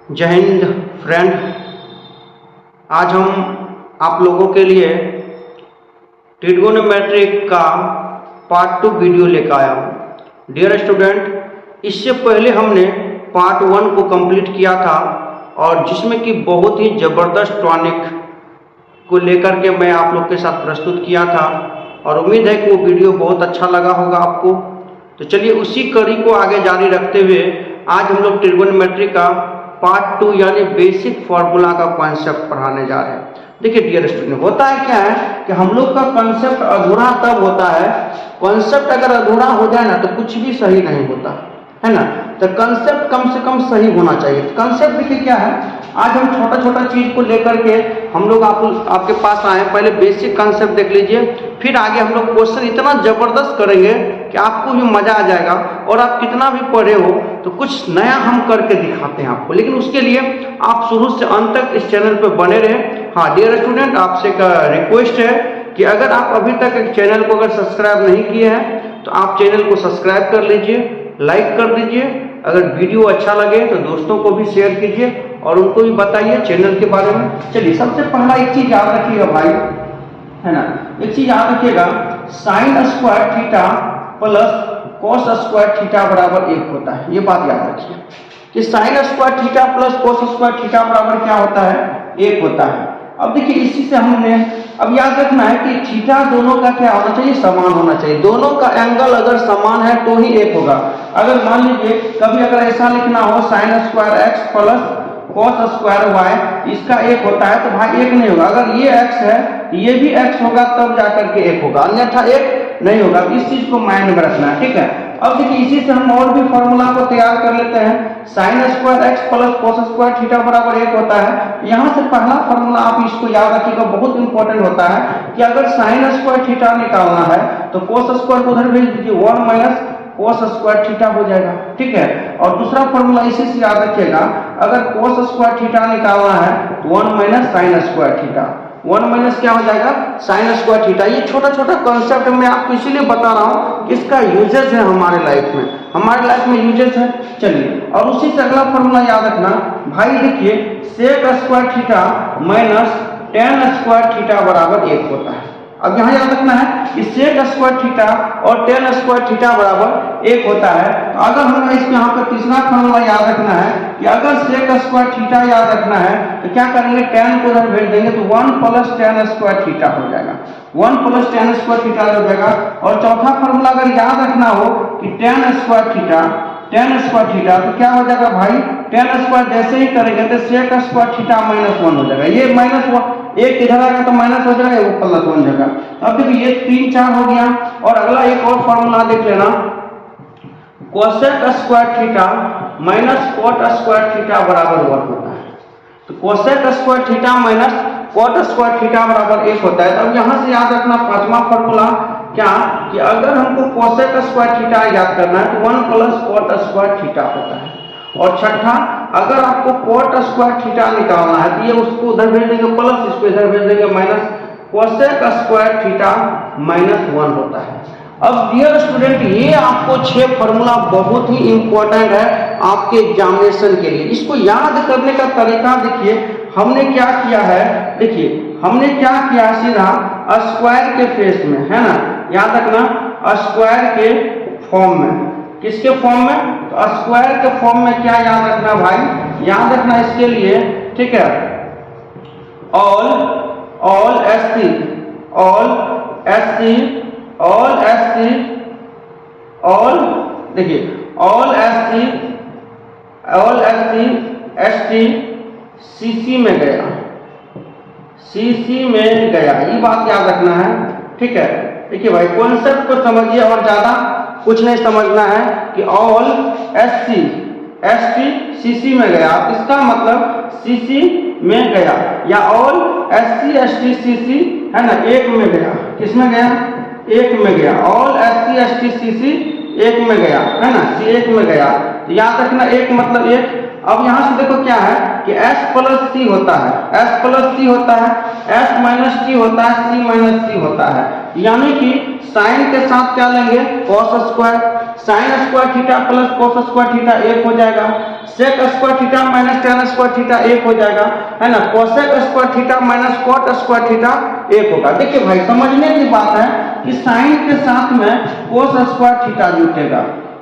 जय हिंद फ्रेंड। आज हम आप लोगों के लिए ट्रिगोनोमेट्रिक का पार्ट 2 वीडियो लेकर आया हूँ। डियर स्टूडेंट, इससे पहले हमने पार्ट 1 को कंप्लीट किया था और जिसमें कि बहुत ही ज़बरदस्त टॉनिक को लेकर के मैं आप लोग के साथ प्रस्तुत किया था और उम्मीद है कि वो वीडियो बहुत अच्छा लगा होगा आपको। तो चलिए उसी कड़ी को आगे जारी रखते हुए आज हम लोग ट्रिगोनोमेट्री का पार्ट 2 यानी बेसिक फार्मूला का कॉन्सेप्ट पढ़ाने जा रहे हैं। देखिए डियर स्टूडेंट, होता है क्या है कि हम लोग का कॉन्सेप्ट अधूरा तब होता है, कॉन्सेप्ट अगर अधूरा हो जाए ना तो कुछ भी सही नहीं होता है ना। तो कॉन्सेप्ट कम से कम सही होना चाहिए। कॉन्सेप्ट देखिए क्या है, आज हम छोटा छोटा चीज को लेकर के हम लोग आपके पास आए। पहले बेसिक कॉन्सेप्ट देख लीजिए, फिर आगे हम लोग क्वेश्चन इतना जबरदस्त करेंगे कि आपको भी मजा आ जाएगा और आप कितना भी पढ़े हो तो कुछ नया हम करके दिखाते हैं आपको। लेकिन उसके लिए आप शुरू से अंत तक इस चैनल पर बने रहें। हाँ डियर स्टूडेंट, आपसे एक रिक्वेस्ट है कि अगर आप अभी तक एक चैनल को अगर सब्सक्राइब नहीं किए हैं तो आप चैनल को सब्सक्राइब कर लीजिए, लाइक कर दीजिए। अगर वीडियो अच्छा लगे तो दोस्तों को भी शेयर कीजिए और उनको भी बताइए चैनल के बारे में। चलिए सबसे पहला एक चीज याद रखिएगा भाई, है ना, एक चीज याद रखिएगा, sign square theta plus cos square theta बराबर 1 होता है। ये बात याद रखिए कि sign square theta plus cos square theta बराबर क्या होता है, 1 होता है। अब देखिए इसी से हमने अब याद रखना है कि थीटा दोनों का क्या होना चाहिए, समान होना चाहिए। दोनों का एंगल अगर समान है तो ही 1 होगा। अगर मान लीजिए कभी अगर ऐसा लिखना हो sine square X plus cos square Y, इसका 1 होता है तो भाई 1 नहीं होगा। अगर ये x है ये भी x होगा तब जाकर के 1 होगा, अन्यथा 1 नहीं होगा। इस चीज को माइंड में रखना है, ठीक है। अब देखिए इसी से हम और भी फॉर्मूला को तैयार कर लेते हैं। Sign square X plus cos square theta बराबर 1 होता है। यहाँ से पहला फॉर्मूला आप इसको याद रखिएगा, बहुत इंपॉर्टेंट होता है कि अगर साइन स्क्वायर थीटा निकालना है तो कोस स्क्वायर को उधर भेज दीजिए, 1 माइनस कोस स्क्वायर थीटा हो जाएगा, ठीक है। और दूसरा फॉर्मूला इसी से याद रखिएगा, अगर कोस स्क्वायर थीटा निकालना है तो 1 minus sign square theta, 1 minus क्या हो जाएगा, साइन स्क्वायर थीटा। ये छोटा छोटा कॉन्सेप्ट मैं आपको इसीलिए बता रहा हूँ कि इसका यूजेस है हमारे लाइफ में, हमारे लाइफ में यूजेस है। चलिए और उसी से अगला फॉर्मूला याद रखना भाई, देखिए sec square theta minus tan square theta बराबर 1 होता है। अब यहाँ याद रखना है कि सेक स्क्वायर थीटा और टेन स्क्वायर थीटा बराबर 1 होता है। तो अगर हमें इसमें यहाँ पर तीसरा फॉर्मूला याद रखना है कि अगर सेक स्क्वायर थीटा याद रखना है तो क्या करेंगे, टेन को उधर भेज देंगे तो 1 प्लस टेन स्क्वायर थीटा हो जाएगा, 1 प्लस टेन स्क्वायर थीटा हो जाएगा। और चौथा फॉर्मूला अगर याद रखना हो कि टेन स्क्वायर थीटा तो क्या हो जाएगा भाई, टेन स्क्वायर जैसे ही करेंगे तो सेक स्क्वायर थीटा माइनस 1 हो जाएगा। ये माइनस 1 एक इधर आएगा तो माइनस हो जाएगा, वो प्लस 1 जाएगा। अब देखिए ये 3 4 हो गया। और अगला एक और फॉर्मूला देख लेना, cosec square theta minus cot square theta बराबर 1 होता है। तो cosec square theta minus cot square theta बराबर 1 होता है। तो यहाँ से याद रखना पांचवा फॉर्मूला क्या कि अगर हमको कोसेक स्क्वायर थीटा याद करना है तो 1 प्लस कोट स्क्वायर थीटा होता है। और छठा, अगर आपको कोट स्क्वायर थीटा निकालना है तो ये उसको उधर भेज देंगे प्लस, इसको इधर भेज देंगे minus, cosec square theta minus 1 होता है। अब डियर स्टूडेंट, ये आपको 6 फॉर्मूला बहुत ही इंपॉर्टेंट है आपके एग्जामिनेशन के लिए। इसको याद करने का तरीका देखिए, हमने क्या किया है, देखिए हमने क्या किया, सीधा स्क्वायर के फेस में, है ना, याद रखना स्क्वायर के फॉर्म में। किसके फॉर्म में, तो स्क्वायर के फॉर्म में क्या याद रखना भाई, याद रखना इसके लिए, ठीक है, ऑल एस सी देखिए ऑल एस टी सीसी में गया, ये बात याद रखना है, ठीक है। देखिए भाई कॉन्सेप्ट को समझिए और ज्यादा कुछ नहीं समझना है कि ऑल एस टी सीसी में गया, इसका मतलब सीसी में गया, या ऑल एस टी सीसी, है ना, 1 में गया। किसमें गया, 1 में गया। ऑल एस टी सीसी 1 में गया, है ना, सी 1 में गया। तो याद रखना 1 मतलब 1। अब यहाँ से देखो क्या है कि s प्लस सी होता है, s माइनस टी होता है, c माइनस सी होता है। यानी कि साइन के साथ क्या लेंगे, cos square, sine square theta plus cos square theta 1 हो जाएगा, sec square theta minus tan square theta 1 हो जाएगा, है ना, cosec square theta minus cot square theta 1 होगा। देखिए भाई समझने की बात है कि साइन के साथ में कोस स्क्वायर थीटा जुटेगा,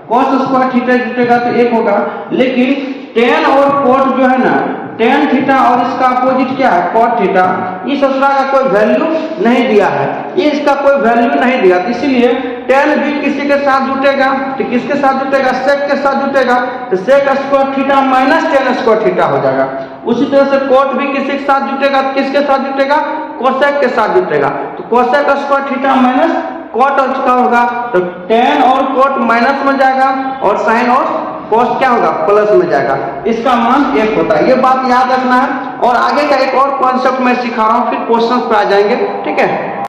कोस स्क्वायर थीटा जुटेगा तो 1 होगा, लेकिन टेन और कोट जो है ना, टेन थीटा और इसका अपोजिट क्या है कॉट थीटा, इस ससुरा का कोई वैल्यू नहीं दिया है, ये इसका कोई वैल्यू नहीं दिया, इसलिए टेन भी किसी के साथ जुटेगा, तो किसके साथ जुटेगा, सेक के साथ जुटेगा, तो sec square theta minus tan square theta हो जाएगा। उसी तरह से कोट भी किसी के साथ जुटेगा, किसके साथ जुटेगा, कोसेक के साथ जुटेगा, तो cosec square theta minus cot का होगा, तो टेन और कोट माइनस में जाएगा और साइन और कोस क्या होगा, प्लस में जाएगा, इसका मान 1 होता है। ये बात याद रखना है और आगे का एक और कॉन्सेप्ट मैं सिखा रहा हूँ, फिर क्वेश्चन पे आ जाएंगे, ठीक है।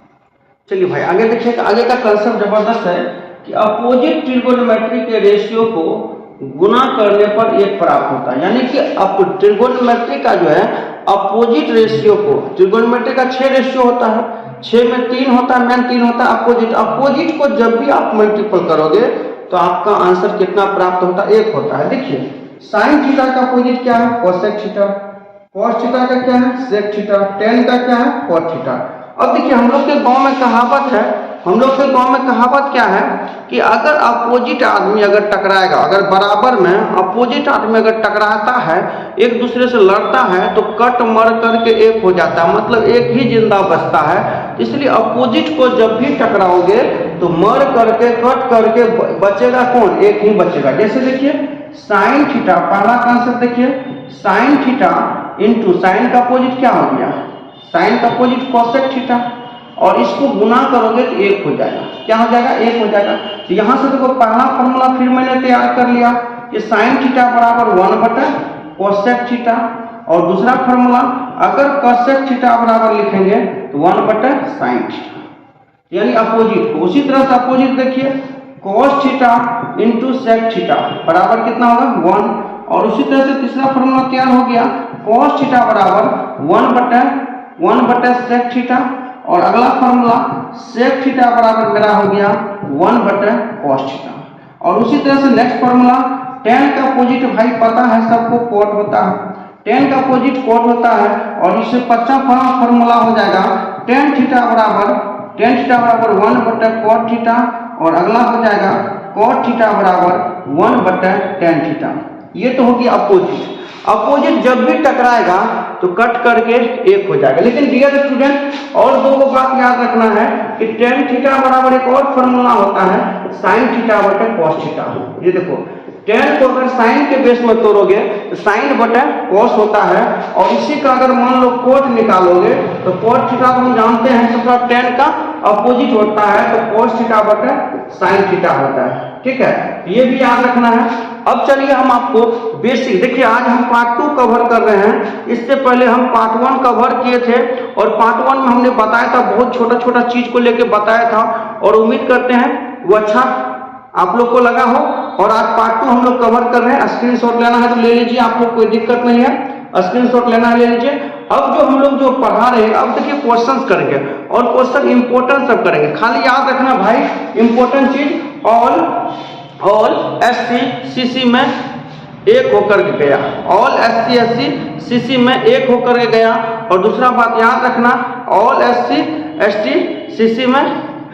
चलिए भाई आगे देखिए, आगे का कंसेप्ट जबरदस्त है कि अपोजिट ट्रिगोनोमेट्री के रेशियो को गुना करने पर 1 प्राप्त होता है, यानी कि अब ट्रिगोनोमेट्री का जो है अपोजिट रेशियो को, ट्रिगोनोमेट्री का 6 रेशियो होता है, 6 में 3 होता है, मेन 3 होता है, अपोजिट, अपोजिट को जब भी आप मल्टीपल करोगे तो आपका आंसर कितना प्राप्त होता है, 1 होता है। देखिए साइन थीटा का अपोजिट क्या है, कोसेक थीटा, कॉस थीटा का क्या है, सेक थीटा, टेन का क्या है, कॉट थीटा। अब देखिए हम लोग के गांव में कहावत है, हम लोग के गांव में कहावत क्या है कि अगर अपोजिट आदमी अगर टकराएगा, अगर बराबर में अपोजिट आदमी अगर टकराता है, एक दूसरे से लड़ता है, तो कट मर करके 1 हो जाता है, मतलब एक ही जिंदा बचता है। इसलिए अपोजिट को जब भी टकराओगे तो मर करके कट करके बचेगा कौन, 1 ही बचेगा। जैसे देखिए साइन थीटा, पहला कंसेप्ट देखिए, साइन थीटा इंटू साइन का अपोजिट क्या हो गया, साइन का अपोजिट कोसेक थीटा, और इसको गुना करोगे तो 1 हो जाएगा, क्या हो जाएगा, 1 हो जाएगा। तो यहाँ से देखो पहला फॉर्मूला फिर मैंने तैयार कर लिया कि साइन थीटा बराबर 1 बटा कोसेक थीटा, और दूसरा फॉर्मूला अगर कोसेक थीटा बराबर लिखेंगे तो 1 बटा साइन थीटा, यानी अपोजिट को। उसी तरह से अपोजिट देखिए cos theta into sec theta बराबर कितना होगा, 1, और उसी तरह से तीसरा फॉर्मूला तैयार हो गया, कोस थीटा बराबर 1 बटा सेक थीटा, और अगला फॉर्मूला सेक थीटा बराबर मेरा हो गया 1 बटा कॉस थीटा। और उसी तरह से नेक्स्ट फॉर्मूला टेन का अपोजिट भाई पता है सबको कोट होता है, टेन का अपोजिट कोट होता है, और इससे 55वां फॉर्मूला हो जाएगा टेन थीटा बराबर 1 बटा कॉट थीटा, और अगला हो जाएगा कॉट थीटा बराबर 1 बटा टेन थीटा। ये तो होगी अपोजिट। अपोजिट जब भी टकराएगा तो कट करके 1 हो जाएगा। लेकिन डियर स्टूडेंट और दो बात याद रखना है कि टेन थीटा बराबर एक और फॉर्मूला होता है साइन थीटा बटा कॉस थीटा। ये देखो टेन को अगर साइन के बेस में तोड़ोगे तो साइन बटा कॉस होता है, और इसी का अगर मान लो कोट निकालोगे तो कोट थीटा को हम जानते हैं सबका टेन का अपोजिट होता है, तो कॉस थीटा बटा साइन थीटा होता है। ठीक है, ये भी याद रखना है। अब चलिए हम आपको बेसिक, देखिए आज हम पार्ट 2 कवर कर रहे हैं, इससे पहले हम पार्ट 1 कवर किए थे, और पार्ट 1 में हमने बताया था, बहुत छोटा छोटा चीज को लेकर बताया था, और उम्मीद करते हैं वो अच्छा आप लोग को लगा हो। और आज पार्ट 2 हम लोग कवर कर रहे हैं। स्क्रीनशॉट लेना है तो ले लीजिए, आप लोग कोई दिक्कत नहीं है, स्क्रीनशॉट लेना है ले लीजिए। अब जो हम लोग जो पढ़ा रहे हैं, अब देखिए क्वेश्चंस करेंगे, और क्वेश्चन इंपोर्टेंट सब करेंगे। खाली याद रखना भाई इंपोर्टेंट चीज, ऑल SC CC में 1 होकर के गया, ऑल SC SC CC में 1 होकर के गया। और दूसरा बात याद रखना, ऑल SC ST CC में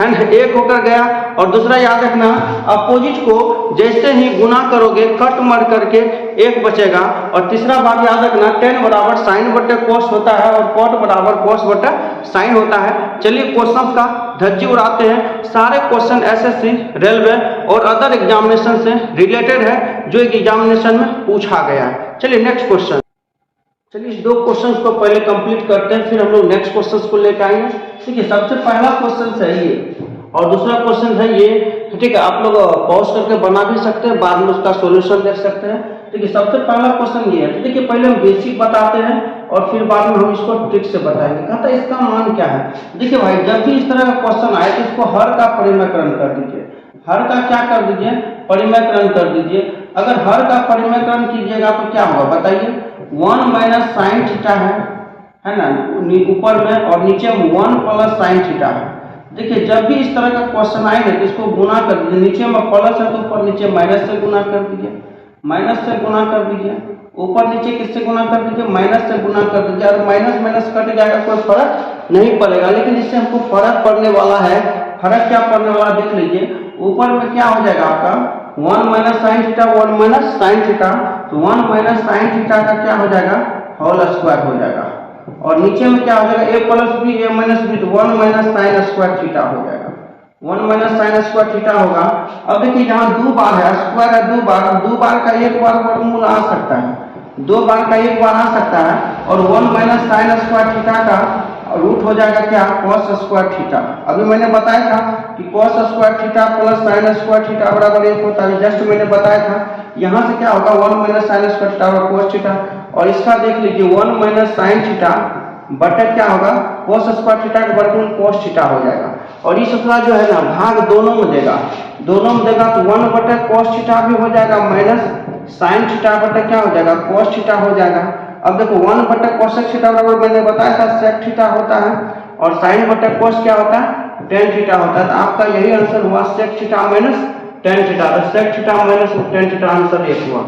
है ना 1 होकर गया। और दूसरा याद रखना, अपोजिट को जैसे ही गुना करोगे कट मर करके 1 बचेगा। और तीसरा बात याद रखना, टेन बराबर साइन बटे कोस होता है, और कॉट बराबर कोस बटे साइन होता है। चलिए क्वेश्चन का धज्जी उड़ाते हैं। सारे क्वेश्चन SSC, रेलवे और अदर एग्जामिनेशन से रिलेटेड है, जो एक एग्जामिनेशन में पूछा गया है। चलिए नेक्स्ट क्वेश्चन, चलिए इस 2 क्वेश्चंस को पहले कंप्लीट करते हैं, फिर हम लोग नेक्स्ट क्वेश्चंस को लेकर आएंगे। ठीक है, सबसे पहला क्वेश्चन है ये, और दूसरा क्वेश्चन है ये। ठीक है, आप लोग पॉज करके बना भी सकते हैं, बाद में उसका सॉल्यूशन देख सकते हैं। ठीक है, सबसे पहला क्वेश्चन ये है। तो देखिए पहले हम बेसिक बताते हैं, और फिर बाद में हम इसको ट्रिक से बताएंगे। कहता है इसका मान क्या है। देखिए भाई जब भी इस तरह का क्वेश्चन आए तो इसको हर का परिमेयकरण कर दीजिए, हर का क्या कर दीजिए, परिमेयकरण कर दीजिए। अगर हर का परिमेयकरण कीजिएगा तो क्या होगा बताइए, 1 माइनस साइन थीटा है ना ऊपर में, और नीचे 1 प्लस साइन थीटा है। देखिए जब भी इस तरह का क्वेश्चन आएगा तो इसको गुना कर दीजिए, नीचे में प्लस है तो ऊपर नीचे माइनस से गुना कर दीजिए, माइनस से गुना कर दीजिए, ऊपर नीचे किससे गुना कर दीजिए, माइनस से गुना कर दीजिए। और माइनस माइनस कट जाएगा, कोई फर्क नहीं पड़ेगा। लेकिन जिससे हमको फर्क पड़ने वाला है, फर्क क्या पड़ने वाला देख लीजिए। ऊपर में क्या हो जाएगा आपका 1 minus sine theta, 1 minus sine theta, तो 1 माइनस साइन थीटा का क्या हो जाएगा, होल स्क्वायर हो जाएगा। और नीचे में क्या हो जाएगा, A plus B A minus B, तो 1 माइनस साइन स्क्वायर थीटा हो जाएगा, 1 माइनस साइन स्क्वायर थीटा होगा। अब देखिए यहाँ 2 बार है, स्क्वायर है 2 बार का एक बार वर्गमूल आ सकता है, 2 बार का एक बार आ सकता है। और 1 माइनस साइन स्क्वायर थीटा का रूट हो जाएगा क्या, कॉस स्क्वायर थीटा। अभी मैंने बताया था कि cos square theta plus sign square theta बराबर 1 होता है, जस्ट मैंने बताया था। यहाँ से क्या होगा 1 माइनस साइन स्क्वायर थीटा और कॉस थीटा, और इसका देख लीजिए 1 माइनस साइन थीटा बटा क्या होगा, कॉस स्क्वायर थीटा का वर्गमूल कॉस थीटा हो जाएगा। और ये सूत्र जो है ना भाग दोनों में देगा, दोनों में देगा, तो 1 बटा कॉस थीटा भी हो जाएगा माइनस साइन थीटा बटा क्या हो जाएगा, कॉस थीटा हो जाएगा। अब देखो 1 बटा कोसेक थीटा बराबर मैंने बताया था सेक थीटा होता है, और साइन बटा कोस क्या होता है, टेन थीटा होता है। तो आपका यही आंसर हुआ sec theta minus tan theta, तो sec theta minus tan theta answer 1 हुआ।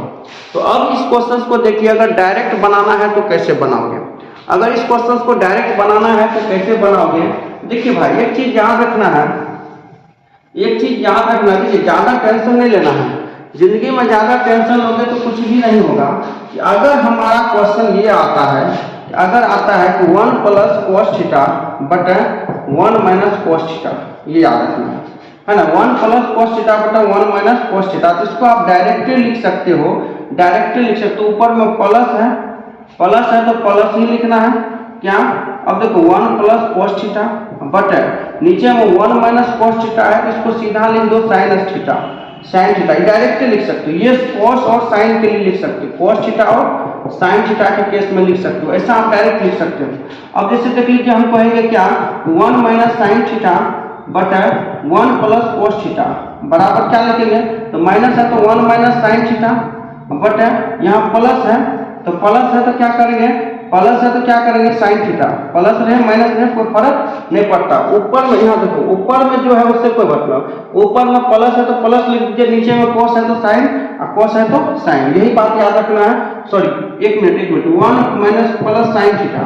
तो अब इस क्वेश्चन को देखिए, अगर डायरेक्ट बनाना है तो कैसे बनाओगे, अगर इस क्वेश्चन को डायरेक्ट बनाना है तो कैसे बनाओगे। देखिए भाई एक चीज याद रखना है, एक चीज याद रखना, देखिए ज्यादा टेंशन नहीं लेना है। जिंदगी में ज्यादा टेंशन लोगे तो कुछ भी नहीं होगा। कि अगर हमारा क्वेश्चन ये आता है, अगर आता है कि 1 प्लस कोस थीटा बटा 1 माइनस कोस थीटा, ये याद रखना है ना, 1 प्लस कोस थीटा बटा 1 माइनस कोस थीटा, तो इसको आप डायरेक्टली लिख सकते हो, डायरेक्टली लिख सकते हो। ऊपर में प्लस है तो प्लस ही लिखना है क्या। अब देखो 1 प्लस कोस थीटा बटा नीचे में 1 माइनस कोस थीटा है, तो इसको सीधा लिख दो sine theta, sine theta directly लिख सकते हो। ये कोस और साइन के लिए लिख सकते हो, कोस थीटा और साइन थीटा के केस में लिख सकते हो, ऐसा आप डायरेक्ट लिख सकते हो। अब जैसे देख लीजिए हम कहेंगे क्या, 1 माइनस साइन थीटा बटा 1 प्लस कोस थीटा बराबर क्या लिखेंगे, तो माइनस है तो 1 माइनस साइन थीटा बटा यहाँ प्लस है तो क्या करेंगे, प्लस है तो क्या करेंगे साइन थीटा, प्लस रहे माइनस रहे कोई फर्क नहीं पड़ता। ऊपर में यहाँ देखो ऊपर में जो है उससे कोई मतलब, ऊपर में प्लस है तो प्लस लिख दीजिए, नीचे में कोस है तो साइन और कोस है तो साइन, यही बात याद रखना है। सॉरी एक minute 1 minus plus sine theta,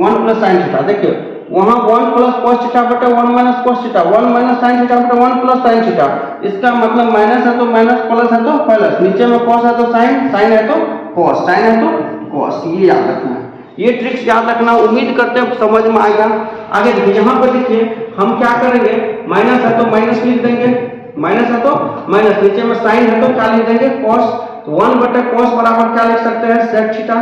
1 plus sine theta, देखिए वहाँ 1 प्लस कोस थीटा बटा 1 minus cos theta, 1 minus sine theta बटा 1 प्लस साइन थीटा, इसका मतलब माइनस है तो माइनस, प्लस है तो प्लस, नीचे में कोस है तो साइन, साइन है तो कोस, साइन है तो कोस, ये याद रखना है, ये ट्रिक्स याद रखना। उम्मीद करते हैं समझ में आएगा। आगे देखिए यहाँ पर देखिए हम क्या करेंगे, माइनस है तो माइनस लिख देंगे, माइनस है तो माइनस, नीचे में साइन है तो क्या लिख देंगे कोस, तो 1 बटा कोस बराबर क्या लिख सकते हैं सेक थीटा,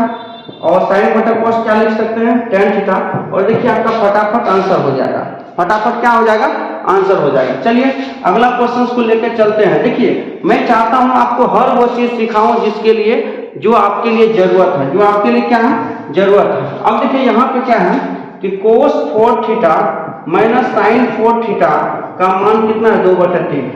और साइन बटा कोस क्या लिख सकते हैं टेन थीटा। और देखिए आपका फटाफट आंसर हो जाएगा, फटाफट क्या हो जाएगा, आंसर हो जाएगा। चलिए अगला क्वेश्चन को लेकर चलते हैं। देखिए मैं चाहता हूं आपको हर वो चीज सिखाऊं जिसके लिए, जो आपके लिए जरूरत है, जो आपके लिए क्या है जरूरत है। अब देखिए यहाँ पे क्या है कि कोस 4 थीटा माइनस साइन 4 थीटा का मान कितना है 2/3,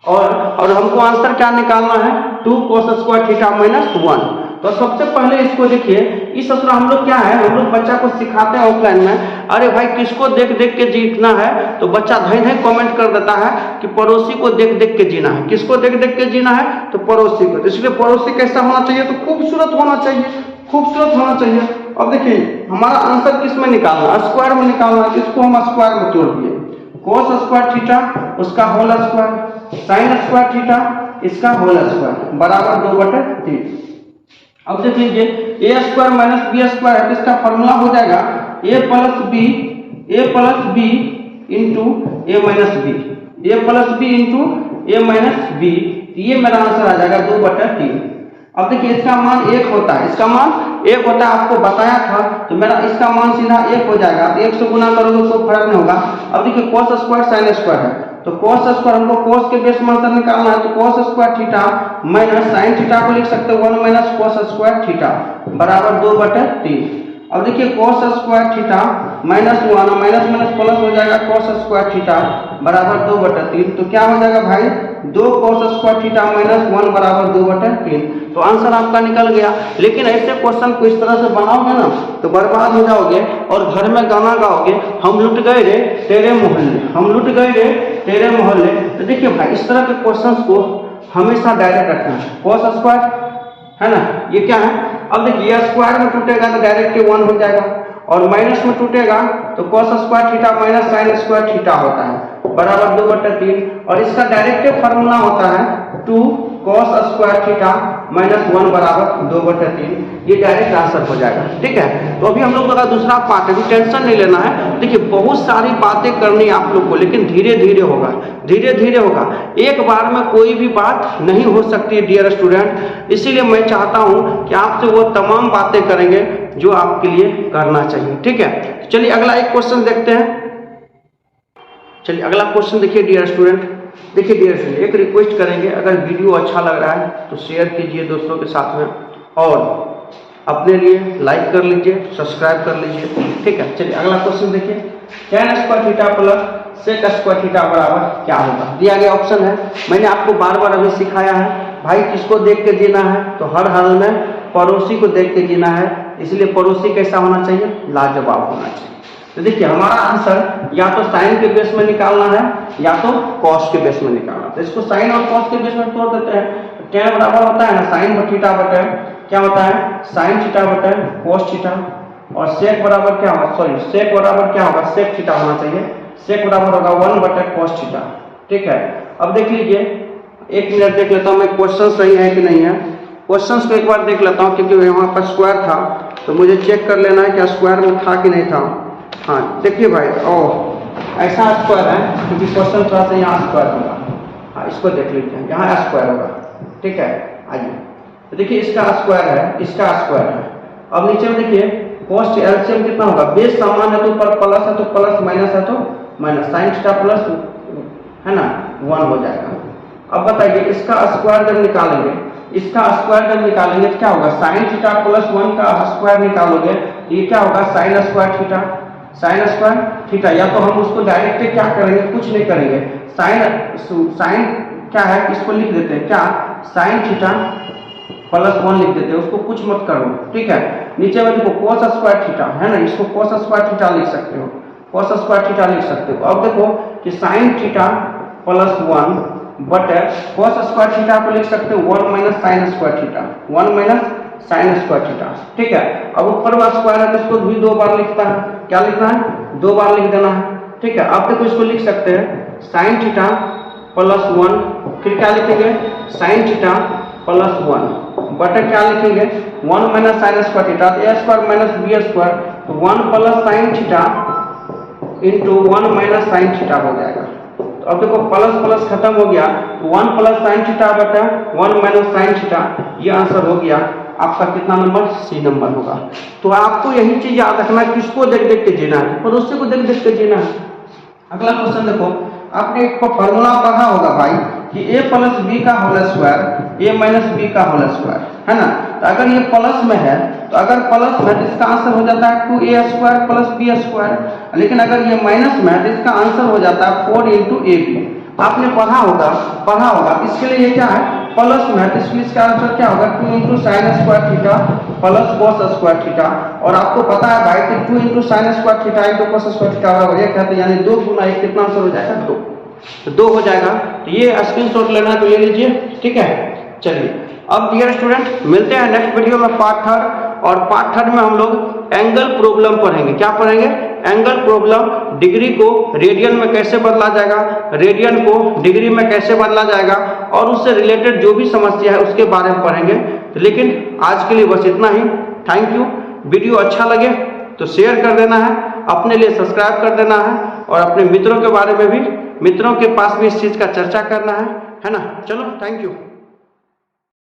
और हमको आंसर क्या निकालना है 2 कोस स्क्वायर थीटा माइनस 1। तो सबसे पहले इसको देखिए, इस सूत्र हम लोग क्या है, हम लोग बच्चा को सिखाते हैं ऑफलाइन में, अरे भाई किसको देख देख के जीतना है, तो बच्चा धै धै कमेंट कर देता है कि पड़ोसी को देख देख के जीना है। किसको देख देख के जीना है, तो पड़ोसी को। तो इसलिए पड़ोसी कैसा होना चाहिए, तो खूबसूरत होना चाहिए, खूबसूरत होना चाहिए। अब देखिए हमारा आंसर किस में निकालना, स्क्वायर में निकालना, तो इसको हम स्क्वायर में तोड़ दिए, कोस स्क्वायर थीटा उसका whole square, sine square theta इसका होल स्क्वायर बराबर 2/3। अब देख लीजिए A square minus B square है, तो इसका फॉर्मूला हो जाएगा A plus B into A minus B, A plus B into A minus B, ये मेरा आंसर आ जाएगा 2/3। अब देखिए इसका मान 1 होता है, इसका मान 1 होता है, आपको बताया था, तो मेरा इसका मान सीधा 1 हो जाएगा। 1 से गुना करोगे तो फर्क नहीं होगा। अब देखिए कोस स्क्वायर साइन स्क्वायर है, तो कोस स्क्वायर हमको कोस के बेस में आंसर निकालना है, तो कोस square theta minus sine theta को लिख सकते हो 1 माइनस कोस स्क्वायर थीटा बराबर 2/3। अब देखिए कोस square theta minus 1 minus minus plus हो जाएगा कोस स्क्वायर थीटा बराबर 2/3। तो क्या हो जाएगा भाई 2 कोस स्क्वायर थीटा माइनस 1 बराबर 2/3। तो आंसर आपका निकल गया। लेकिन ऐसे क्वेश्चन को इस तरह से बनाओगे ना तो बर्बाद हो जाओगे और घर में गाना गाओगे, हम लुट गए रे तेरे मोहल्ले। हम लुट गए रे तेरे मोहल्ले। तो देखिए भाई इस तरह के क्वेश्चंस को हमेशा डायरेक्ट रखना है। cos स्क्वायर है ना, ये क्या है, अब देखिए स्क्वायर में टूटेगा तो डायरेक्ट 1 हो जाएगा, और माइनस में टूटेगा तो cos square theta minus sign square theta होता है बराबर 2/3, और इसका डायरेक्ट फार्मूला होता है 2 cos स्क्वायर थीटा माइनस 1 बराबर 2/3। ये डायरेक्ट आंसर हो जाएगा। ठीक है, तो अभी हम लोग का दूसरा पार्ट है, टेंशन नहीं लेना है। देखिए बहुत सारी बातें करनी है आप लोग को, लेकिन धीरे धीरे होगा, धीरे धीरे होगा, एक बार में कोई भी बात नहीं हो सकती डियर स्टूडेंट। इसीलिए मैं चाहता हूं कि आपसे वो तमाम बातें करेंगे जो आपके लिए करना चाहिए। ठीक है, चलिए अगला एक क्वेश्चन देखते हैं। चलिए अगला क्वेश्चन देखिए डियर स्टूडेंट। देखिए डियर स्टूडेंट, एक रिक्वेस्ट करेंगे, अगर वीडियो अच्छा लग रहा है तो शेयर कीजिए दोस्तों के साथ में, और अपने लिए लाइक कर लीजिए, सब्सक्राइब कर लीजिए। ठीक है, चलिए अगला क्वेश्चन देखिए। tan square theta plus sec square theta बराबर क्या होगा। दिया गया ऑप्शन है, मैंने आपको बार बार अभी सिखाया है भाई, किसको देख के जीना है, तो हर हाल में पड़ोसी को देख के जीना है। इसलिए पड़ोसी कैसा होना चाहिए, लाजवाब होना चाहिए। तो देखिए हमारा आंसर या तो साइन के बेस में निकालना है या तो कॉस के बेस में निकालना है। तो इसको साइन और कॉस के बेस में तोड़ देते हैं। tan बराबर होता है ना साइन थीटा बटे क्या होता है, साइन थीटा बटे कॉस थीटा, और सेक बराबर क्या होगा, सॉरी सेक बराबर क्या होगा, सेक थीटा होना चाहिए। सेक बराबर होगा 1 बटे कॉस थीटा। ठीक है, अब देख लीजिए, एक मिनट देख लेता हूँ मैं क्वेश्चन सही है कि नहीं है। क्वेश्चन को एक बार देख लेता हूँ, क्योंकि यहाँ पर स्क्वायर था तो मुझे चेक कर लेना है क्या स्क्वायर में था कि नहीं था। हाँ देखिए भाई, ओह ऐसा स्क्वायर है, क्योंकि क्वेश्चन थोड़ा सा यहाँ स्क्वायर होगा। हाँ इसको देख लीजिए, यहाँ स्क्वायर होगा। ठीक है, आइए तो देखिए इसका स्क्वायर है, इसका स्क्वायर है। अब नीचे में देखिए कॉस्ट एलसीएम कितना होगा, बेस समान है तो ऊपर प्लस है तो प्लस, माइनस है तो माइनस, साइन थीटा प्लस है ना 1 हो जाएगा। अब बताइए इसका स्क्वायर जब निकालेंगे, इसका स्क्वायर जब निकालेंगे तो क्या होगा, साइन थीटा प्लस 1 का स्क्वायर निकालोगे तो ये क्या होगा, sign square theta, sign square theta. या तो हम उसको डायरेक्ट क्या करेंगे, कुछ नहीं करेंगे, साइन क्या है, इसको लिख देते हैं क्या, साइन थीटा प्लस 1 लिख देते हैं, उसको कुछ मत करो। ठीक है, नीचे में देखो cos स्क्वायर थीटा है ना, इसको cos स्क्वायर थीटा लिख सकते हो, cos स्क्वायर थीटा लिख सकते हो। अब देखो कि साइन थीटा प्लस 1 बटे cos स्क्वायर थीटा को लिख सकते हो 1 minus sign square theta, 1 minus sign square theta. ठीक है, अब ऊपर वाला स्क्वायर है तो इसको भी 2 बार लिखता है, क्या लिखना है, 2 बार लिख देना है। ठीक है, अब देखो इसको लिख सकते हैं साइन थीटा प्लस 1, फिर क्या लिखेंगे, साइन थीटा प्लस 1 बटे क्या लिखेंगे, 1 माइनस साइन स्क्वायर थीटा, ए स्क्वायर माइनस बी स्क्वायर, तो 1 plus sine theta into 1 minus sine theta हो जाएगा। तो अब देखो प्लस प्लस खत्म हो गया, तो 1 प्लस साइन थीटा बटे 1 माइनस साइन थीटा, ये आंसर हो गया आपका कितना नंबर, सी नंबर होगा। तो आपको यही चीज याद रखना, किसको देख देख के जीना है, पड़ोसी को देख देख के जीना है। अगला क्वेश्चन देखो, आपने एक फॉर्मूला पढ़ा होगा भाई कि a प्लस बी का whole square a minus B का होल स्क्वायर है ना। तो अगर ये प्लस में है तो अगर प्लस में तो इसका आंसर हो जाता है 2a square plus b square, लेकिन अगर ये माइनस में है तो इसका आंसर हो जाता है 4 इंटू ab। आपने पढ़ा होगा। इसके लिए ये क्या है, प्लस में है तो इसलिए इसका आंसर क्या होगा, 2 into sine square theta plus cos square theta. और आपको पता है भाई कि 2 into sine square theta into cos square theta बराबर 1 है, तो यानी 2 गुना 1 कितना आंसर हो जाएगा, 2। तो 2 हो जाएगा। तो ये स्क्रीनशॉट लेना है तो ले लीजिए। ठीक है, चलिए अब डियर स्टूडेंट मिलते हैं नेक्स्ट वीडियो में पार्ट 3, और पार्ट 3 में हम लोग एंगल प्रॉब्लम पढ़ेंगे। क्या पढ़ेंगे, एंगल प्रॉब्लम, डिग्री को रेडियन में कैसे बदला जाएगा, रेडियन को डिग्री में कैसे बदला जाएगा, और उससे रिलेटेड जो भी समस्या है उसके बारे में पढ़ेंगे। तो लेकिन आज के लिए बस इतना ही। Thank you. वीडियो अच्छा लगे तो शेयर कर देना है, अपने लिए सब्सक्राइब कर देना है, और अपने मित्रों के बारे में भी, मित्रों के पास भी इस चीज़ का चर्चा करना है ना। चलो थैंक यू।